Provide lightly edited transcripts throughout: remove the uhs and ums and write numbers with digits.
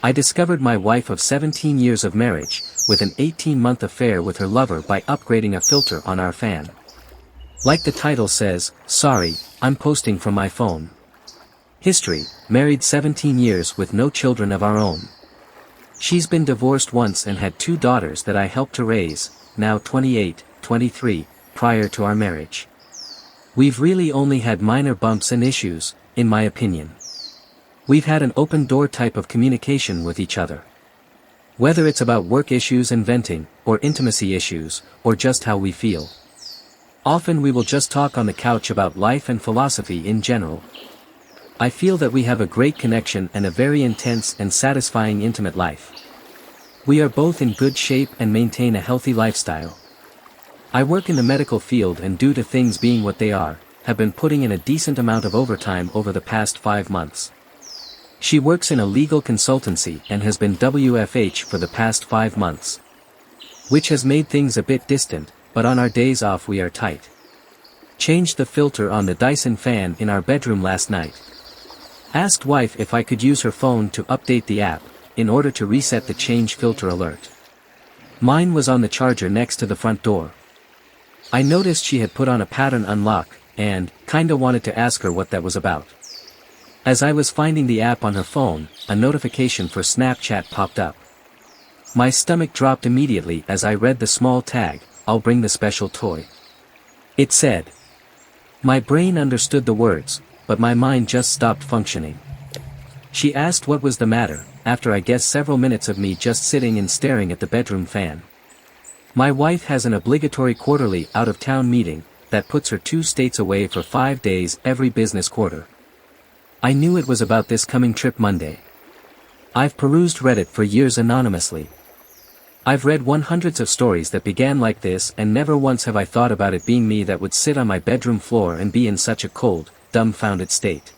I discovered my wife of 17 years of marriage, with an 18-month affair with her lover by upgrading a filter on our fan. Like the title says, sorry, I'm posting from my phone. History, married 17 years with no children of our own. She's been divorced once and had 2 daughters that I helped to raise, now 28, 23, prior to our marriage. We've really only had minor bumps and issues, in my opinion. We've had an open door type of communication with each other. Whether it's about work issues and venting, or intimacy issues, or just how we feel. Often we will just talk on the couch about life and philosophy in general. I feel that we have a great connection and a very intense and satisfying intimate life. We are both in good shape and maintain a healthy lifestyle. I work in the medical field and due to things being what they are, have been putting in a decent amount of overtime over the past 5 months. She works in a legal consultancy and has been WFH for the past 5 months. Which has made things a bit distant, but on our days off we are tight. Changed the filter on the Dyson fan in our bedroom last night. Asked wife if I could use her phone to update the app, in order to reset the change filter alert. Mine was on the charger next to the front door. I noticed she had put on a pattern unlock, and kinda wanted to ask her what that was about. As I was finding the app on her phone, a notification for Snapchat popped up. My stomach dropped immediately as I read the small tag, "I'll bring the special toy." It said. My brain understood the words, but my mind just stopped functioning. She asked what was the matter, after I guess several minutes of me just sitting and staring at the bedroom fan. My wife has an obligatory quarterly out-of-town meeting, that puts her 2 states away for 5 days every business quarter. I knew it was about this coming trip Monday. I've perused Reddit for years anonymously. I've read hundreds of stories that began like this and never once have I thought about it being me that would sit on my bedroom floor and be in such a cold, dumbfounded state.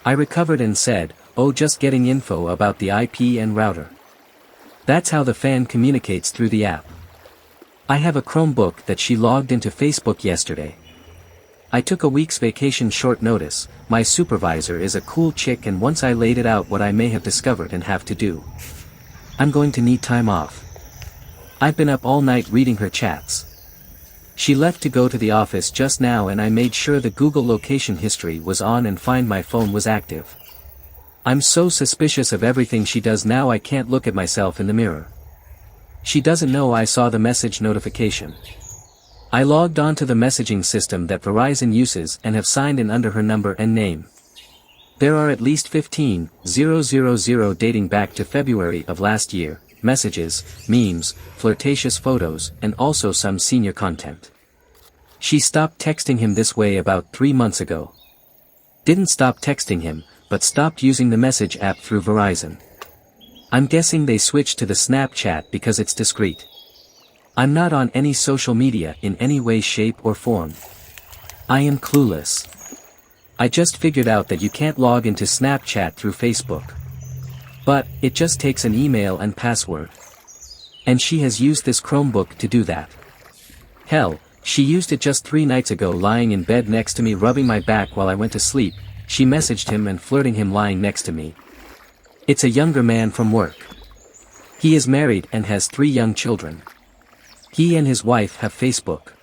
I recovered and said, oh, just getting info about the IP and router. That's how the fan communicates through the app. I have a Chromebook that she logged into Facebook yesterday. I took a week's vacation short notice. My supervisor is a cool chick and once I laid it out what I may have discovered and have to do. I'm going to need time off. I've been up all night reading her chats. She left to go to the office just now and I made sure the Google location history was on and Find My Phone was active. I'm so suspicious of everything she does now I can't look at myself in the mirror. She doesn't know I saw the message notification. I logged on to the messaging system that Verizon uses and have signed in under her number and name. There are at least 15,000 dating back to February of last year, messages, memes, flirtatious photos, and also some senior content. She stopped texting him this way about 3 months ago. Didn't stop texting him, but stopped using the message app through Verizon. I'm guessing they switched to the Snapchat because it's discreet. I'm not on any social media in any way, shape, or form. I am clueless. I just figured out that you can't log into Snapchat through Facebook. But, it just takes an email and password. And she has used this Chromebook to do that. Hell, she used it just 3 nights ago lying in bed next to me rubbing my back while I went to sleep. She messaged him and flirting him lying next to me. It's a younger man from work. He is married and has 3 young children. He and his wife have Facebook.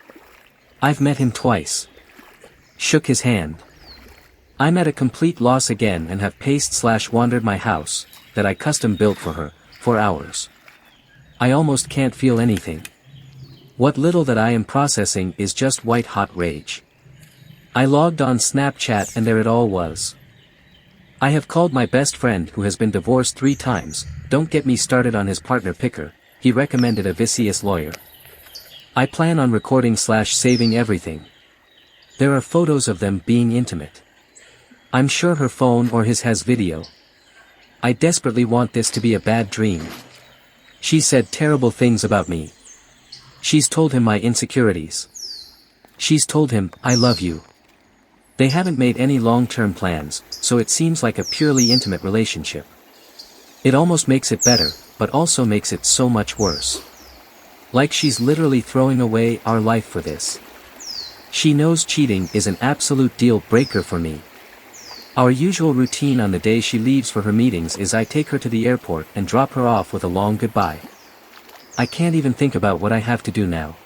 I've met him twice. Shook his hand. I'm at a complete loss again and have paced/wandered my house, that I custom built for her, for hours. I almost can't feel anything. What little that I am processing is just white hot rage. I logged on Snapchat and there it all was. I have called my best friend who has been divorced 3 times, don't get me started on his partner picker, he recommended a vicious lawyer. I plan on recording/saving everything. There are photos of them being intimate. I'm sure her phone or his has video. I desperately want this to be a bad dream. She said terrible things about me. She's told him my insecurities. She's told him, I love you. They haven't made any long-term plans, so it seems like a purely intimate relationship. It almost makes it better, but also makes it so much worse. Like she's literally throwing away our life for this. She knows cheating is an absolute deal breaker for me. Our usual routine on the day she leaves for her meetings is I take her to the airport and drop her off with a long goodbye. I can't even think about what I have to do now.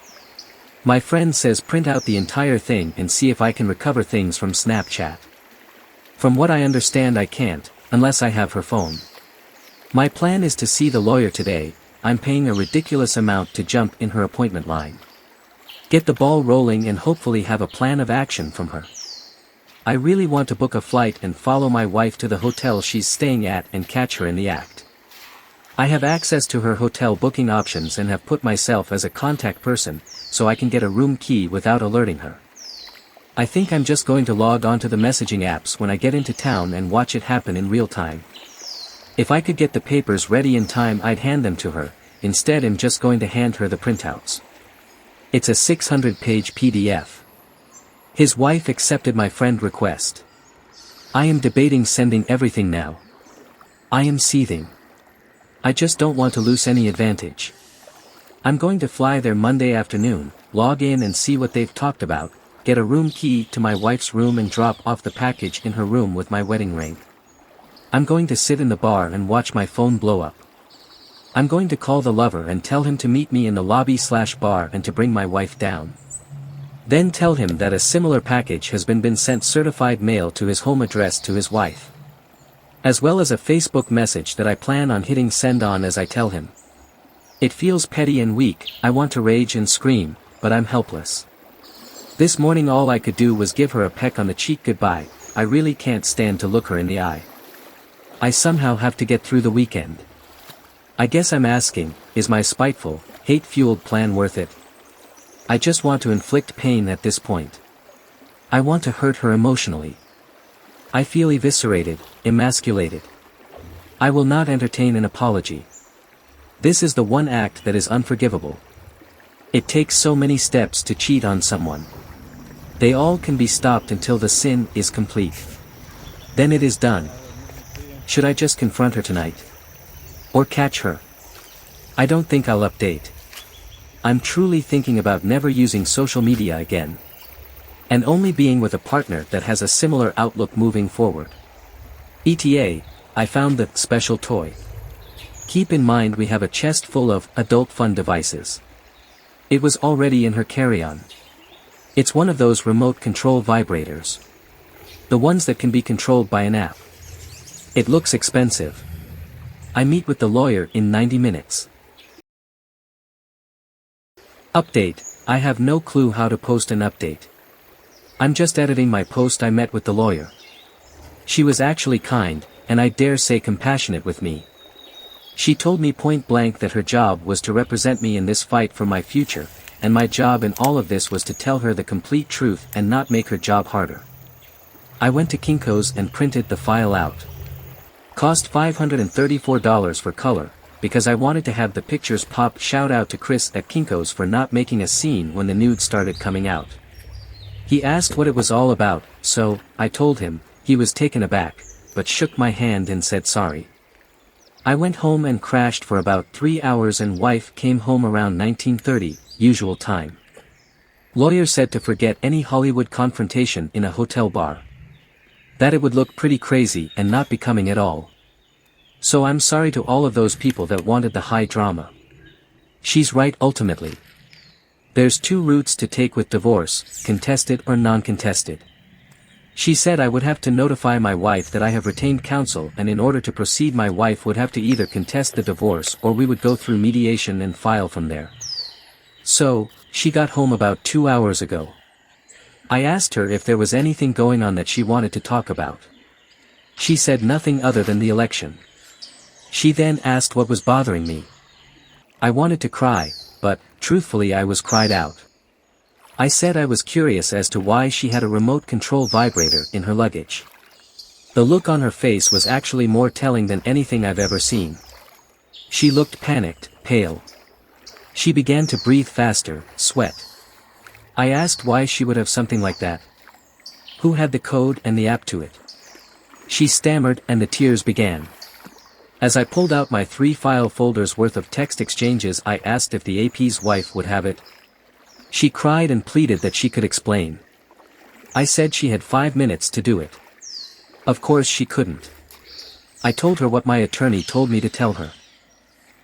My friend says print out the entire thing and see if I can recover things from Snapchat. From what I understand I can't, unless I have her phone. My plan is to see the lawyer today. I'm paying a ridiculous amount to jump in her appointment line. Get the ball rolling and hopefully have a plan of action from her. I really want to book a flight and follow my wife to the hotel she's staying at and catch her in the act. I have access to her hotel booking options and have put myself as a contact person, so I can get a room key without alerting her. I think I'm just going to log onto the messaging apps when I get into town and watch it happen in real time. If I could get the papers ready in time I'd hand them to her, instead I'm just going to hand her the printouts. It's a 600-page PDF. His wife accepted my friend request. I am debating sending everything now. I am seething. I just don't want to lose any advantage. I'm going to fly there Monday afternoon, log in and see what they've talked about, get a room key to my wife's room and drop off the package in her room with my wedding ring. I'm going to sit in the bar and watch my phone blow up. I'm going to call the lover and tell him to meet me in the lobby/bar and to bring my wife down. Then tell him that a similar package has been sent certified mail to his home address to his wife. As well as a Facebook message that I plan on hitting send on as I tell him. It feels petty and weak, I want to rage and scream, but I'm helpless. This morning all I could do was give her a peck on the cheek goodbye. I really can't stand to look her in the eye. I somehow have to get through the weekend. I guess I'm asking, is my spiteful, hate-fueled plan worth it? I just want to inflict pain at this point. I want to hurt her emotionally. I feel eviscerated, emasculated. I will not entertain an apology. This is the one act that is unforgivable. It takes so many steps to cheat on someone. They all can be stopped until the sin is complete. Then it is done. Should I just confront her tonight? Or catch her? I don't think I'll update. I'm truly thinking about never using social media again. And only being with a partner that has a similar outlook moving forward. ETA, I found the special toy. Keep in mind we have a chest full of adult fun devices. It was already in her carry-on. It's one of those remote control vibrators. The ones that can be controlled by an app. It looks expensive. I meet with the lawyer in 90 minutes. Update, I have no clue how to post an update. I'm just editing my post. I met with the lawyer. She was actually kind, and I dare say compassionate with me. She told me point blank that her job was to represent me in this fight for my future, and my job in all of this was to tell her the complete truth and not make her job harder. I went to Kinko's and printed the file out. Cost $534 for color, because I wanted to have the pictures pop. Shout out to Chris at Kinko's for not making a scene when the nude started coming out. He asked what it was all about, so, I told him. He was taken aback, but shook my hand and said sorry. I went home and crashed for about 3 hours and wife came home around 19:30, usual time. Lawyer said to forget any Hollywood confrontation in a hotel bar. That it would look pretty crazy and not becoming at all. So I'm sorry to all of those people that wanted the high drama. She's right ultimately. There's 2 routes to take with divorce, contested or non-contested. She said I would have to notify my wife that I have retained counsel, and in order to proceed my wife would have to either contest the divorce or we would go through mediation and file from there. So, she got home about 2 hours ago. I asked her if there was anything going on that she wanted to talk about. She said nothing other than the election. She then asked what was bothering me. I wanted to cry, but, truthfully I was cried out. I said I was curious as to why she had a remote control vibrator in her luggage. The look on her face was actually more telling than anything I've ever seen. She looked panicked, pale. She began to breathe faster, sweat. I asked why she would have something like that. Who had the code and the app to it? She stammered and the tears began. As I pulled out my 3 file folders worth of text exchanges, I asked if the AP's wife would have it. She cried and pleaded that she could explain. I said she had 5 minutes to do it. Of course she couldn't. I told her what my attorney told me to tell her.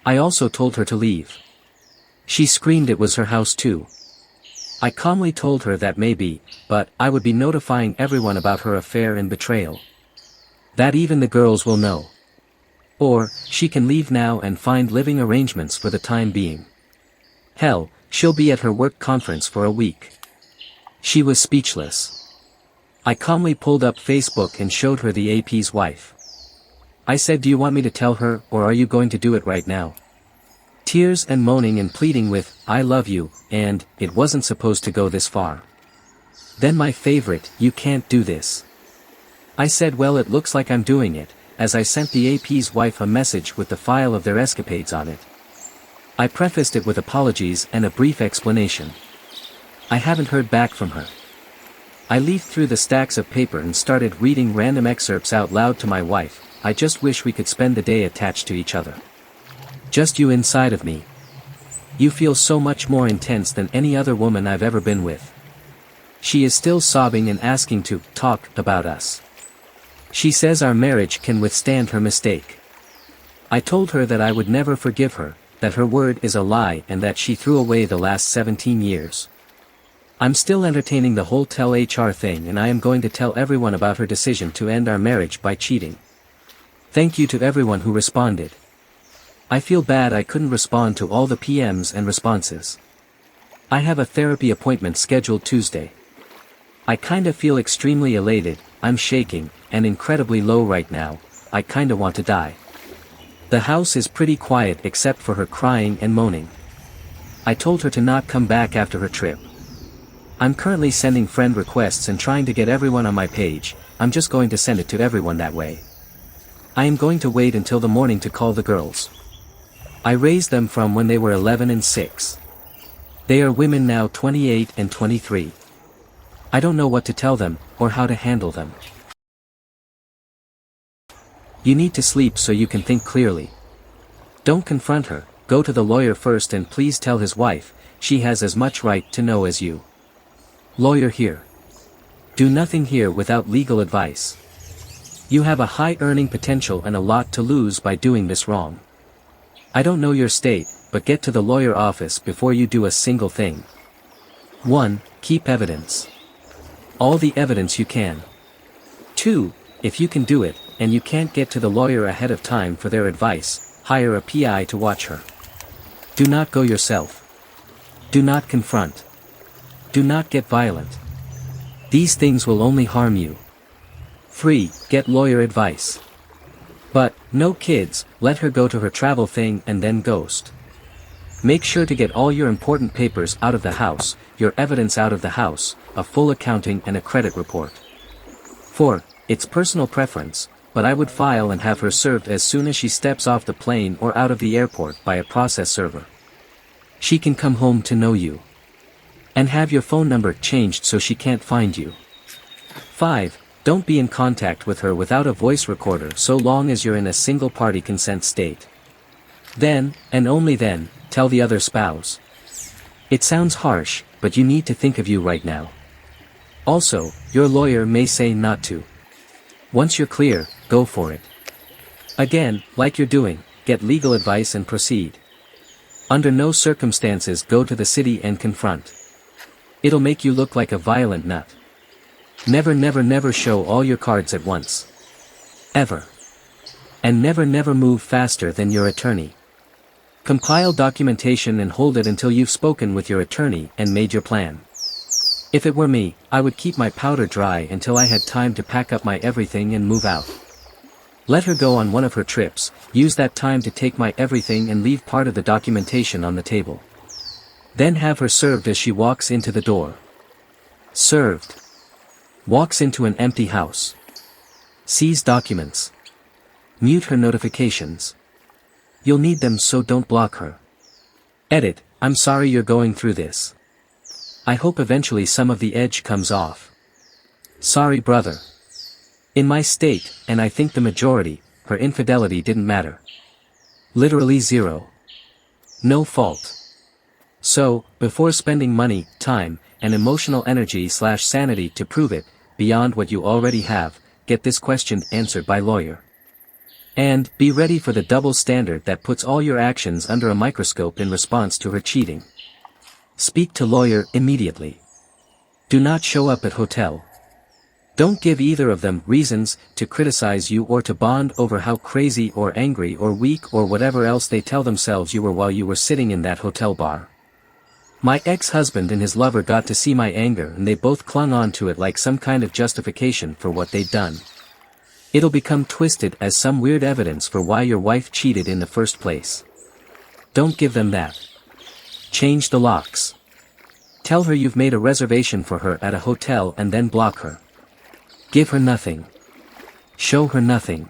I also told her to leave. She screamed it was her house too. I calmly told her that maybe, but I would be notifying everyone about her affair and betrayal. That even the girls will know. Or, she can leave now and find living arrangements for the time being. Hell, she'll be at her work conference for a week. She was speechless. I calmly pulled up Facebook and showed her the AP's wife. I said, do you want me to tell her, or are you going to do it right now? Tears and moaning and pleading with, I love you, and, it wasn't supposed to go this far. Then my favorite, you can't do this. I said, well, it looks like I'm doing it, as I sent the AP's wife a message with the file of their escapades on it. I prefaced it with apologies and a brief explanation. I haven't heard back from her. I leafed through the stacks of paper and started reading random excerpts out loud to my wife. I just wish we could spend the day attached to each other. Just you inside of me. You feel so much more intense than any other woman I've ever been with. She is still sobbing and asking to talk about us. She says our marriage can withstand her mistake. I told her that I would never forgive her, that her word is a lie and that she threw away the last 17 years. I'm still entertaining the whole tell HR thing, and I am going to tell everyone about her decision to end our marriage by cheating. Thank you to everyone who responded. I feel bad I couldn't respond to all the PMs and responses. I have a therapy appointment scheduled Tuesday. I kinda feel extremely elated, I'm shaking, and incredibly low right now. I kinda want to die. The house is pretty quiet except for her crying and moaning. I told her to not come back after her trip. I'm currently sending friend requests and trying to get everyone on my page. I'm just going to send it to everyone that way. I am going to wait until the morning to call the girls. I raised them from when they were 11 and 6. They are women now, 28 and 23. I don't know what to tell them, or how to handle them. You need to sleep so you can think clearly. Don't confront her, go to the lawyer first and please tell his wife, she has as much right to know as you. Lawyer here. Do nothing here without legal advice. You have a high earning potential and a lot to lose by doing this wrong. I don't know your state, but get to the lawyer office before you do a single thing. 1. Keep evidence. All the evidence you can. 2. If you can do it, and you can't get to the lawyer ahead of time for their advice, hire a PI to watch her. Do not go yourself. Do not confront. Do not get violent. These things will only harm you. 3. Get lawyer advice. But, no kids, let her go to her travel thing and then ghost. Make sure to get all your important papers out of the house, your evidence out of the house, a full accounting and a credit report. 4. It's personal preference, but I would file and have her served as soon as she steps off the plane or out of the airport by a process server. She can come home to know you. And have your phone number changed so she can't find you. 5. Don't be in contact with her without a voice recorder so long as you're in a single-party consent state. Then, and only then, tell the other spouse. It sounds harsh, but you need to think of you right now. Also, your lawyer may say not to. Once you're clear, go for it. Again, like you're doing, get legal advice and proceed. Under no circumstances go to the city and confront. It'll make you look like a violent nut. Never never never show all your cards at once. Ever. And never never move faster than your attorney. Compile documentation and hold it until you've spoken with your attorney and made your plan. If it were me, I would keep my powder dry until I had time to pack up my everything and move out. Let her go on one of her trips, use that time to take my everything and leave part of the documentation on the table. Then have her served as she walks into the door. Served. Walks into an empty house. Sees documents. Mute her notifications. You'll need them, so don't block her. Edit, I'm sorry you're going through this. I hope eventually some of the edge comes off. Sorry brother. In my state, and I think the majority, her infidelity didn't matter. Literally zero. No fault. So, before spending money, time, and emotional energy/sanity to prove it, beyond what you already have, get this question answered by lawyer. And, be ready for the double standard that puts all your actions under a microscope in response to her cheating. Speak to lawyer immediately. Do not show up at hotel. Don't give either of them reasons to criticize you or to bond over how crazy or angry or weak or whatever else they tell themselves you were while you were sitting in that hotel bar. My ex-husband and his lover got to see my anger and they both clung on to it like some kind of justification for what they'd done. It'll become twisted as some weird evidence for why your wife cheated in the first place. Don't give them that. Change the locks. Tell her you've made a reservation for her at a hotel and then block her. Give her nothing. Show her nothing.